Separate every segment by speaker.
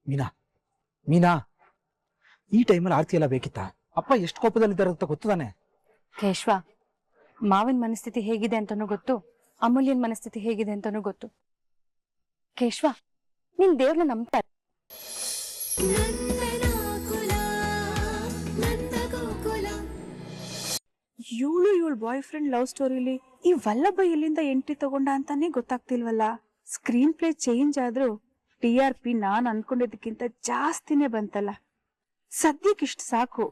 Speaker 1: ಮೀನಾ ಮೀನಾ, ಈ ಟೈಮಲ್ಲಿ ಆರ್ತಿ ಎಲ್ಲ ಬೇಕಿತ್ತ? ಅಪ್ಪ ಎಷ್ಟು ಕೋಪದಲ್ಲಿದ್ದಾರೆ ಅಂತ ಗೊತ್ತದಾನೆ?
Speaker 2: ಕೇಶವ, ಮಾವನ ಮನಸ್ಥಿತಿ ಹೇಗಿದೆ ಅಂತಾನೂ ಗೊತ್ತು, ಅಮೂಲ್ಯನ ಮನಸ್ಥಿತಿ ಹೇಗಿದೆ ಅಂತಾನೂ ಗೊತ್ತು. ಕೇಶವ, ನೀನ್ ದೇವ್ರನ್ನ ನಂಬ್ತಾ ಇವಳು ಬಾಯ್ ಫ್ರೆಂಡ್ ಲವ್ ಸ್ಟೋರಿಲಿ ಈ ವಲ್ಲಭ ಎಲ್ಲಿಂದ ಎಂಟ್ರಿ ತಗೊಂಡ ಅಂತಾನೆ ಗೊತ್ತಾಗ್ತಿಲ್ವಲ್ಲ. ಸ್ಕ್ರೀನ್ ಪ್ಲೇ ಚೇಂಜ್ ಆದ್ರೂ TRP ನಾನ್ ಅನ್ಕೊಂಡಿದ್ದಕ್ಕಿಂತ ಜಾಸ್ತಿನೇ ಬಂತಲ್ಲ. ಸದ್ಯಕ್ಕಿಷ್ಟು ಸಾಕು.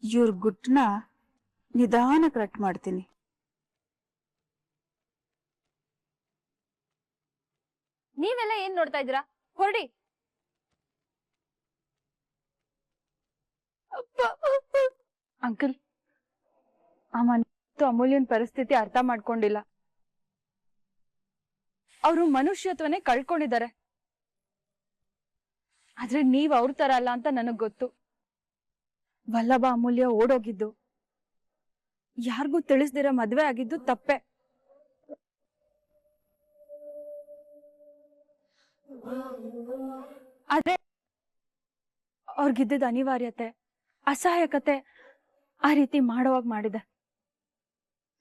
Speaker 2: ಇವ್ರ ಗುಟ್ನ ನಿಧಾನ ಕಟ್ ಮಾಡ್ತೀನಿ.
Speaker 3: ನೀವೆಲ್ಲ ಏನ್ ನೋಡ್ತಾ ಇದ್ದೀರಾ? ಹೊರಡಿ.
Speaker 2: ಅಂಕಲ್, ಅಮೂಲ್ಯನ್ ಪರಿಸ್ಥಿತಿ ಅರ್ಥ ಮಾಡ್ಕೊಂಡಿಲ್ಲ. ಅವರು ಮನುಷ್ಯತ್ವನೇ ಕಳ್ಕೊಂಡಿದ್ದಾರೆ. ಆದ್ರೆ ನೀವ್ ಅವ್ರ ತರ ಅಲ್ಲ ಅಂತ ನನಗ್ ಗೊತ್ತು. ವಲ್ಲಭ ಅಮೂಲ್ಯ ಓಡೋಗಿದ್ದು, ಯಾರಿಗೂ ತಿಳಿಸ್ದಿರ ಮದ್ವೆ ಆಗಿದ್ದು ತಪ್ಪೆ. ಆದ್ರೆ ಅವ್ರಿಗಿದ್ದ ಅನಿವಾರ್ಯತೆ, ಅಸಹಾಯಕತೆ ಆ ರೀತಿ ಮಾಡೋವಾಗ ಮಾಡಿದೆ.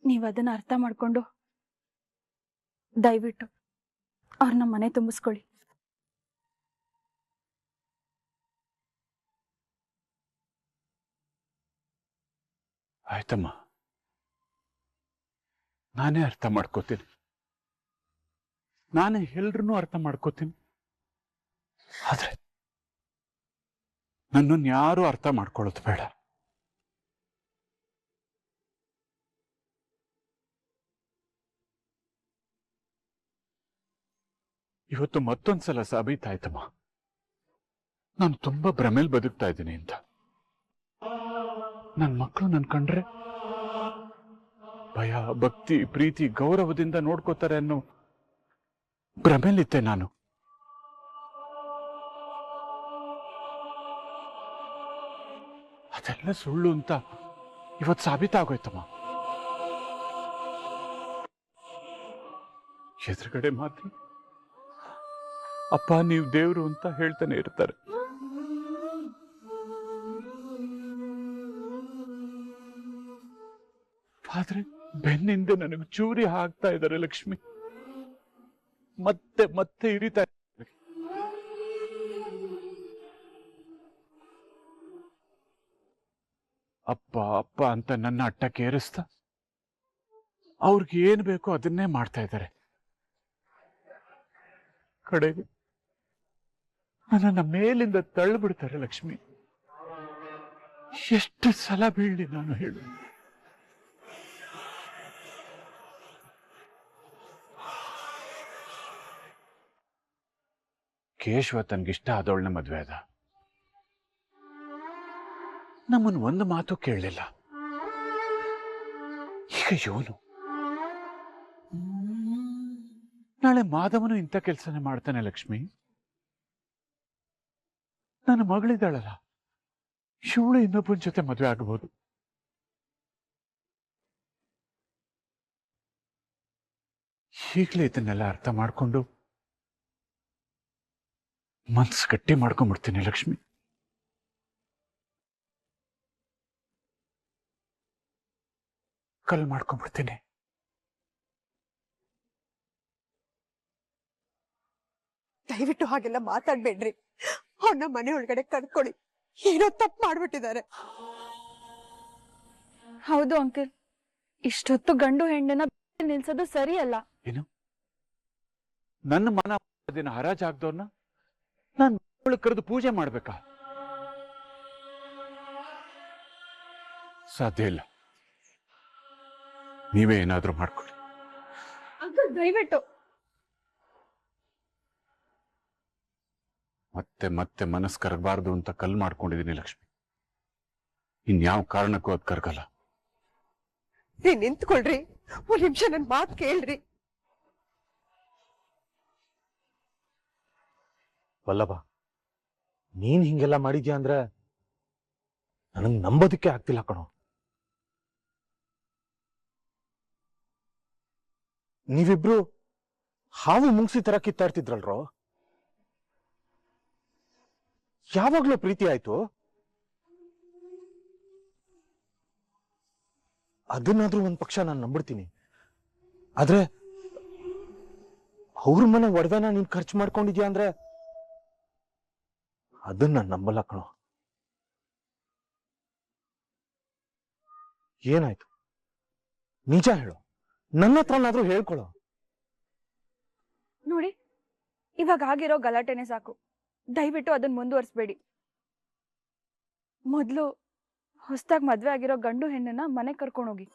Speaker 2: ನೀವ್ ಅದನ್ನ ಅರ್ಥ ಮಾಡ್ಕೊಂಡು ದಯವಿಟ್ಟು ಅವ್ರನ್ನ ಮನೆ ತುಂಬಿಸ್ಕೊಳ್ಳಿ.
Speaker 4: ಆಯ್ತಮ್ಮ, ನಾನೇ ಅರ್ಥ ಮಾಡ್ಕೋತೀನಿ. ನಾನೇ ಎಲ್ರನ್ನೂ ಅರ್ಥ ಮಾಡ್ಕೋತೀನಿ. ಆದ್ರೆ ನನ್ನನ್ನು ಯಾರು ಅರ್ಥ ಮಾಡ್ಕೊಳ್ಳೋದು ಬೇಡ. ಇವತ್ತು ಮತ್ತೊಂದ್ಸಲ ಸಾಬೀತಾಯ್ತಮ್ಮ, ನಾನು ತುಂಬಾ ಭ್ರಮೇಲ್ ಬದುಕ್ತಾ ಇದ್ದೀನಿ ಅಂತ. ನನ್ನ ಮಕ್ಕಳು ನನ್ ಕಂಡ್ರೆ ಭಯ, ಭಕ್ತಿ, ಪ್ರೀತಿ, ಗೌರವದಿಂದ ನೋಡ್ಕೋತಾರೆ ಅನ್ನೋ ಭ್ರಮೇಲಿದ್ದೆ ನಾನು. ಅದೆಲ್ಲ ಸುಳ್ಳು ಅಂತ ಇವತ್ತು ಸಾಬೀತಾಗೋಯ್ತಮ್ಮ. ಎದುರುಗಡೆ ಮಾತ್ರ ಅಪ್ಪ ನೀವು ದೇವ್ರು ಅಂತ ಹೇಳ್ತಾನೆ ಇರ್ತಾರೆ. ಆದ್ರೆ ಬೆನ್ನಿಂದ ನನಗೆ ಚೂರಿ ಹಾಕ್ತಾ ಇದ್ದಾರೆ ಲಕ್ಷ್ಮಿ. ಮತ್ತೆ ಮತ್ತೆ ಇರಿತಾ ಇದ್ದಾರೆ. ಅಪ್ಪ ಅಪ್ಪ ಅಂತ ನನ್ನ ಅಟ್ಟಕ್ಕೆ ಏರಿಸ್ತಾ ಅವ್ರಿಗೆ ಏನ್ ಬೇಕೋ ಅದನ್ನೇ ಮಾಡ್ತಾ ಇದ್ದಾರೆ. ಕಡೆಗೆ ನನ್ನನ್ನ ಮೇಲಿಂದ ತಳ್ಳಿಬಿಡ್ತಾರೆ ಲಕ್ಷ್ಮಿ. ಎಷ್ಟು ಸಲ ಬೀಳ್ಲಿ ನಾನು ಹೇಳು? ಕೇಶವ ತನ್ಗಿಷ್ಟ ಆದವಳನ್ನ ಮದ್ವೆ ಆದ. ನಮ್ಮನ್ನು ಒಂದು ಮಾತು ಕೇಳಲಿಲ್ಲ. ಈಗ ಇವನು ನಾಳೆ ಮಾಧವನು ಇಂಥ ಕೆಲಸನೇ ಮಾಡ್ತಾನೆ ಲಕ್ಷ್ಮಿ. ನನ್ನ ಮಗಳಿದ್ದಾಳಲ್ಲ, ಇವಳು ಇನ್ನೊಬ್ಬನ ಜೊತೆ ಮದುವೆ ಆಗಬಹುದು. ಈಗಲೇ ಇದನ್ನೆಲ್ಲ ಅರ್ಥ ಮಾಡ್ಕೊಂಡು ಮನ್ಸು ಗಟ್ಟಿ ಮಾಡ್ಕೊಂಡ್ಬಿಡ್ತೀನಿ ಲಕ್ಷ್ಮಿ. ಕಲ್ ಮಾಡ್ಕೊಂಡ್ಬಿಡ್ತೀನಿ.
Speaker 5: ದಯವಿಟ್ಟು ಹಾಗೆಲ್ಲ ಮಾತಾಡ್ಬೇಡ್ರಿ. ಅವ್ರನ್ನ ಮನೆ ಒಳಗಡೆ ಕರ್ಕೊಳ್ಳಿ. ಏನೋ ತಪ್ಪು ಮಾಡ್ಬಿಟ್ಟಿದ್ದಾರೆ.
Speaker 2: ಹೌದು ಅಂಕಲ್, ಇಷ್ಟೊತ್ತು ಗಂಡು ಹೆಣ್ಣನ್ನ ನಿಲ್ಸೋದು ಸರಿಯಲ್ಲ.
Speaker 4: ಏನು? ನನ್ನ ಮನ ದಿನ ಹರಾಜಾಗ್ದವ್ರನ್ನ ನಾನು ಕರೆದು ಪೂಜೆ ಮಾಡ್ಬೇಕಾ? ಸಾಧ್ಯ ಇಲ್ಲ. ನೀವೇ ಏನಾದ್ರೂ ಮಾಡ್ಕೊಳ್ಳಿ.
Speaker 2: ಅಂಕಲ್ ದಯವಿಟ್ಟು.
Speaker 4: ಮತ್ತೆ ಮತ್ತೆ ಮನಸ್ಸು ಕರಗಬಾರ್ದು ಅಂತ ಕಲ್ ಮಾಡ್ಕೊಂಡಿದ್ದೀನಿ ಲಕ್ಷ್ಮಿ. ಇನ್ಯಾವ ಕಾರಣಕ್ಕೂ ಅದು ಕರಗಲ್ಲ.
Speaker 5: ನೀವ್ ನಿಂತ್ಕೊಳ್ರಿ, ಒಂದ್ ನಿಮಿಷ ನನ್ ಮಾತು ಕೇಳ್ರಿ.
Speaker 1: ವಲ್ಲಭ, ನೀನ್ ಹಿಂಗೆಲ್ಲ ಮಾಡಿದ್ಯಾ ಅಂದ್ರೆ ನನಗ್ ನಂಬೋದಕ್ಕೆ ಆಗ್ತಿಲ್ಲ ಕಣೋ. ನೀವಿಬ್ರು ಹಾವು ಮುಂಗ್ಸಿ ತರ ಕಿತ್ತಾಡ್ತಿದ್ರಲ್ರೋ. ಯಾವಾಗ್ಲೂ ಪ್ರೀತಿ ಆಯ್ತು. ಅದನ್ನಾದ್ರೂ ಒಂದ್ ಪಕ್ಷ ನಾನು ನಂಬಿಡ್ತೀನಿ. ಆದ್ರೆ ಅವ್ರ ಮನೆ ಒಡವೆನ ನೀನ್ ಖರ್ಚು ಮಾಡ್ಕೊಂಡಿದ್ಯಾ ಅಂದ್ರೆ ಅದನ್ನ ನಾನು ನಂಬಲ್ಲ ಕಣೋ. ಏನಾಯ್ತು ನಿಜ ಹೇಳು, ನನ್ನ ಹತ್ರನಾದ್ರೂ ಹೇಳ್ಕೊಳೋ.
Speaker 2: ನೋಡಿ, ಇವಾಗ ಆಗಿರೋ ಗಲಾಟೆನೆ ಸಾಕು. ದಯವಿಟ್ಟು ಅದನ್ನ ಮುಂದುವರಿಸ್ಬೇಡಿ. ಮೊದ್ಲು ಹೊಸದಾಗಿ ಮದ್ವೆ ಆಗಿರೋ ಗಂಡು ಹೆಣ್ಣನ್ನ ಮನೆ ಕರ್ಕೊಂಡೋಗಿ.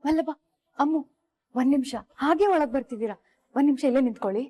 Speaker 6: ವಲ್ಲಭ, ಅಮ್ಮು, ಒಂದ್ ನಿಮಿಷ ಹಾಗೆ ಒಳಗ್ ಬರ್ತಿದ್ದೀರಾ? ಒಂದ್ ನಿಮಿಷ ಇಲ್ಲೇ ನಿಂತ್ಕೊಳ್ಳಿ.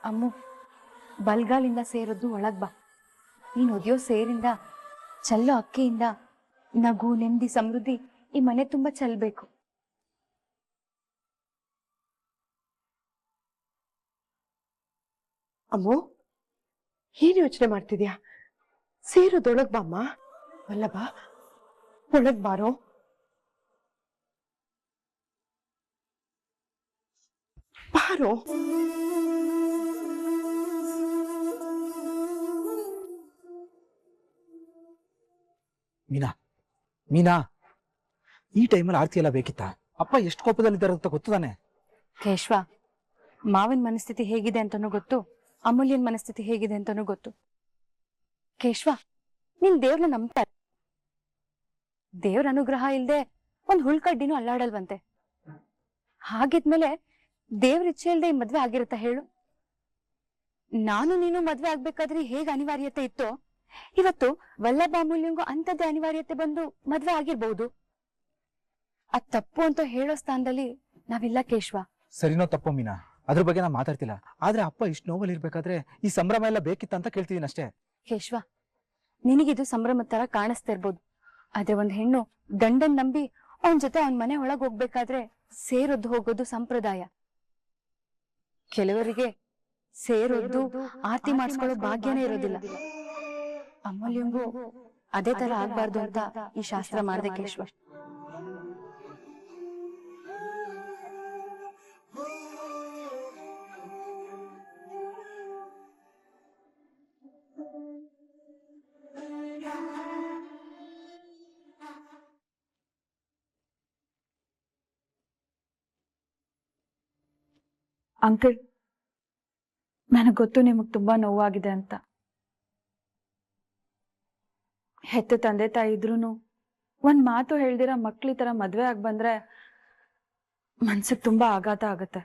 Speaker 6: ಅಮ್ಮು, ಬಲ್ಗಾಲಿಂದ ಸೇರದ್ದು ಒಳಗ್ ಬಾ. ನೀನ್ ಒದಿಯೋ ಸೇರಿಂದ, ಚೆಲ್ಲೋ ಅಕ್ಕಿಯಿಂದ ನಗು, ನೆಮ್ಮದಿ, ಸಮೃದ್ಧಿ ಈ ಮನೆ ತುಂಬಾ ಚೆಲ್ಬೇಕು.
Speaker 5: ಅಮ್ಮು, ಏನ್ ಯೋಚನೆ ಮಾಡ್ತಿದ್ಯಾ? ಸೇರೋದೊಳಗ್ ಬಾಮ್ಮ. ವಲ್ಲಭ, ಒಳಗ್ ಬಾರೋ. ಬಾರೋ.
Speaker 1: ಮೀನಾ, ಮೀನಾ, ಈ ಟೈಮಲ್ಲಿ ಆರ್ತಿ ಎಲ್ಲ ಬೇಕಿತ್ತ? ಅಪ್ಪ ಎಷ್ಟು ಕೋಪದಲ್ಲಿದ್ದಾರೆ ಅಂತ ಗೊತ್ತದಾನೆ?
Speaker 6: ಕೇಶ್ವ, ಮಾವನ್ ಮನಸ್ಥಿತಿ ಹೇಗಿದೆ ಅಂತಾನೂ ಗೊತ್ತು, ಅಮೂಲ್ಯನ್ ಮನಸ್ಥಿತಿ ಹೇಗಿದೆ ಅಂತಾನೂ ಗೊತ್ತು. ಕೇಶ್ವ, ನೀನ್ ದೇವ್ರನ್ನ ನಂಬ್ತಾ, ದೇವ್ರ ಅನುಗ್ರಹ ಇಲ್ದೆ ಒಂದ್ ಹುಳ್ಕಡ್ಡಿನೂ ಅಲ್ಲಾಡಲ್ವಂತೆ. ಹಾಗಿದ್ಮೇಲೆ ದೇವ್ರ ಇಚ್ಛೆ ಇಲ್ದೆ ಈ ಮದ್ವೆ ಆಗಿರುತ್ತಾ ಹೇಳು? ನಾನು ನೀನು ಮದ್ವೆ ಆಗ್ಬೇಕಾದ್ರೆ ಹೇಗ್ ಅನಿವಾರ್ಯತೆ ಇತ್ತೋ, ಇವತ್ತು ವಲ್ಲಭ ಅಮೂಲ್ಯಂಗೂ ಅಂಥದ್ದೇ ಅನಿವಾರ್ಯತೆ ಬಂದು ಮದ್ವೆ ಆಗಿರ್ಬಹುದು. ಅದ್ ತಪ್ಪು ಅಂತ ಹೇಳೋ ಸ್ಥಾನದಲ್ಲಿ ನಾವಿಲ್ಲ ಕೇಶ್ವ.
Speaker 1: ಸರಿನೋ ತಪ್ಪೋ ಮೀನಾ, ಅದ್ರ ಬಗ್ಗೆ ನಾ ಮಾತಾಡ್ತಿಲ್ಲ. ಆದ್ರೆ ಅಪ್ಪ ಇಷ್ಟು ನೋವಲ್ಲಿ ಇರ್ಬೇಕಾದ್ರೆ ಈ ಸಂಭ್ರಮ ಎಲ್ಲ ಬೇಕಿತ್ತ ಅಂತ ಕೇಳ್ತಿದೀನಿ ಅಷ್ಟೇ.
Speaker 6: ಕೇಶ್ವ, ನಿನಗಿದು ಸಂಭ್ರಮದ ತರ ಕಾಣಿಸ್ತಾ ಇರ್ಬೋದು, ಆದ್ರೆ ಒಂದ್ ಹೆಣ್ಣು ಗಂಡನ್ ನಂಬಿ ಅವನ್ ಜೊತೆ ಅವನ್ ಮನೆ ಒಳಗ್ ಹೋಗ್ಬೇಕಾದ್ರೆ ಸೇರೊದ್ದು ಹೋಗೋದು ಸಂಪ್ರದಾಯ. ಕೆಲವರಿಗೆ ಸೇರೊದ್ದು ಆರತಿ ಮಾಡಿಸ್ಕೊಳ್ಳೋ ಭಾಗ್ಯನೇ ಇರೋದಿಲ್ಲ. ಅಮೂಲ್ಯಂಗೂ ಅದೇ ತರ ಆಗ್ಬಾರ್ದು ಅಂತ ಈ ಶಾಸ್ತ್ರ ಮಾಡ್ದೆ ಕೇಶ್ವ.
Speaker 2: ಅಂಕಲ್, ನನಗ್ ಗೊತ್ತು ನಿಮಗ್ ತುಂಬಾ ನೋವಾಗಿದೆ ಅಂತ. ಹೆತ್ತ ತಂದೆ ತಾಯಿ ಇದ್ರೂನು ಒಂದ್ ಮಾತು ಹೇಳ್ದಿರ ಮಕ್ಳಿ ತರ ಮದ್ವೆ ಆಗ್ ಬಂದ್ರೆ ಮನ್ಸಿಗೆ ತುಂಬಾ ಆಘಾತ ಆಗತ್ತೆ.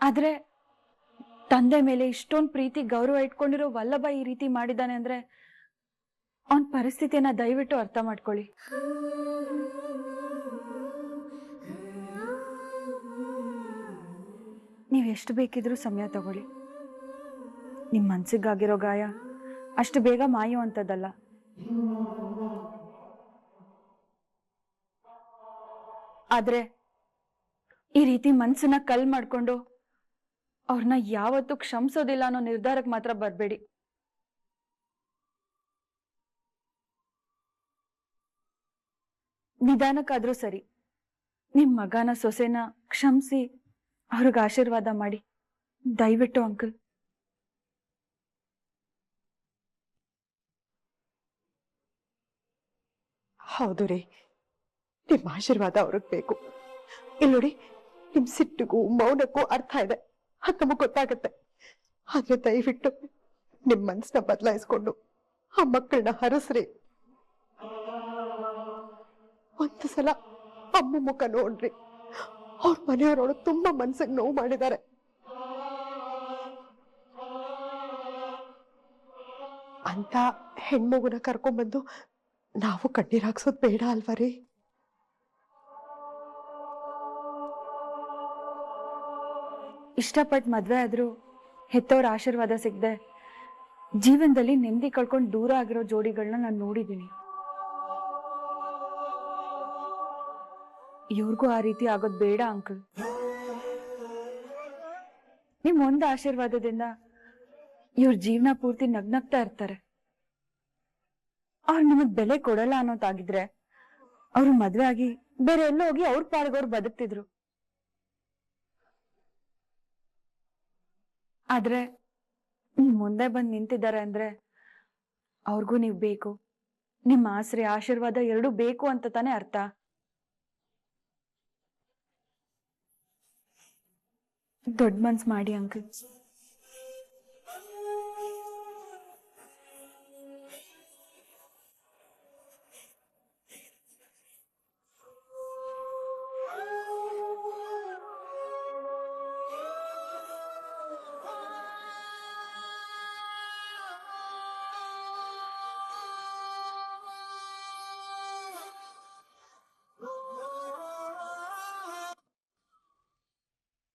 Speaker 2: ಆದ್ರೆ ತಂದೆ ಮೇಲೆ ಇಷ್ಟೊಂದ್ ಪ್ರೀತಿ ಗೌರವ ಇಟ್ಕೊಂಡಿರೋ ವಲ್ಲಭ ಈ ರೀತಿ ಮಾಡಿದಾನೆ ಅಂದ್ರೆ ಅವನ್ ಪರಿಸ್ಥಿತಿಯನ್ನ ದಯವಿಟ್ಟು ಅರ್ಥ ಮಾಡ್ಕೊಳ್ಳಿ. ನೀವ್ ಎಷ್ಟು ಬೇಕಿದ್ರೂ ಸಮಯ ತಗೊಳ್ಳಿ. ನಿಮ್ ಮನ್ಸಿಗಾಗಿರೋ ಗಾಯ ಅಷ್ಟು ಬೇಗ ಮಾಯುವಂಥದ್ದಲ್ಲ. ಆದ್ರೆ ಈ ರೀತಿ ಮನ್ಸನ್ನ ಕಲ್ ಮಾಡ್ಕೊಂಡು ಅವ್ರನ್ನ ಯಾವತ್ತೂ ಕ್ಷಮಿಸೋದಿಲ್ಲ ಅನ್ನೋ ನಿರ್ಧಾರಕ್ಕೆ ಮಾತ್ರ ಬರ್ಬೇಡಿ. ನಿಧಾನಕ್ಕಾದ್ರೂ ಸರಿ ನಿಮ್ ಮಗನ ಸೊಸೆನ ಕ್ಷಮಿಸಿ ಅವ್ರಿಗೆ ಆಶೀರ್ವಾದ ಮಾಡಿ ದಯವಿಟ್ಟು ಅಂಕಲ್.
Speaker 5: ಹೌದು ರೀ, ನಿಮ್ಮ ಆಶೀರ್ವಾದ ಅವ್ರಿಗೆ ಬೇಕು. ಇಲ್ಲಿ ನೋಡಿ, ನಿಮ್ ಸಿಟ್ಟಿಗೂ ಮೌನಕ್ಕೂ ಅರ್ಥ ಇದೆ, ಅದು ನಮಗ್ ಗೊತ್ತಾಗತ್ತೆ. ಆದ್ರೆ ದಯವಿಟ್ಟು ನಿಮ್ ಮನ್ಸನ್ನ ಬದಲಾಯಿಸ್ಕೊಂಡು ಆ ಮಕ್ಕಳನ್ನ ಹರಸ್ರಿ. ಒಂದು ಸಲ ಅಮ್ಮ ಮುಖ ನೋಡ್ರಿ. ಅವ್ರ ಮನೆಯವರೊಳು ತುಂಬಾ ಮನ್ಸಿಗೆ ನೋವು ಮಾಡಿದ್ದಾರೆ. ಅಂತ ಹೆಣ್ಮಗುನ ಕರ್ಕೊಂಡ್ಬಂದು ನಾವು ಕಣ್ಣೀರ್ ಹಾಕ್ಸೋದ್ ಬೇಡ ಅಲ್ವಾ ರೀ?
Speaker 2: ಇಷ್ಟಪಟ್ಟು ಮದ್ವೆ ಆದ್ರೂ ಹೆತ್ತವ್ರ ಆಶೀರ್ವಾದ ಸಿಗದೆ ಜೀವನದಲ್ಲಿ ನೆಮ್ಮದಿ ಕಳ್ಕೊಂಡು ದೂರ ಆಗಿರೋ ಜೋಡಿಗಳನ್ನ ನಾನು ನೋಡಿದ್ದೀನಿ. ಇವ್ರಿಗೂ ಆ ರೀತಿ ಆಗೋದ್ ಬೇಡ ಅಂಕಲ್. ನಿಮ್ ಒಂದು ಆಶೀರ್ವಾದದಿಂದ ಇವ್ರ ಜೀವನ ಪೂರ್ತಿ ನಗ್ನಗ್ತಾ ಇರ್ತಾರೆ. ಅವ್ರು ನಿಮಗ್ ಬೆಲೆ ಕೊಡಲ್ಲ ಅನ್ನೋದಾಗಿದ್ರೆ ಅವ್ರು ಮದ್ವೆ ಆಗಿ ಬೇರೆ ಎಲ್ಲೋ ಹೋಗಿ ಅವ್ರ ಪಾಲ್ಗವ್ರು ಬದುಕ್ತಿದ್ರು. ಆದ್ರೆ ನಿಮ್ ಮುಂದೆ ಬಂದ್ ನಿಂತಿದ್ದಾರೆ ಅಂದ್ರೆ ಅವ್ರಿಗೂ ನೀವ್ ಬೇಕು, ನಿಮ್ಮ ಆಸರೆ ಆಶೀರ್ವಾದ ಎರಡೂ ಬೇಕು ಅಂತ ತಾನೇ ಅರ್ಥ. ದೊಡ್ಡ ಮನ್ಸ್ ಮಾಡಿ ಅಂಕಲ್.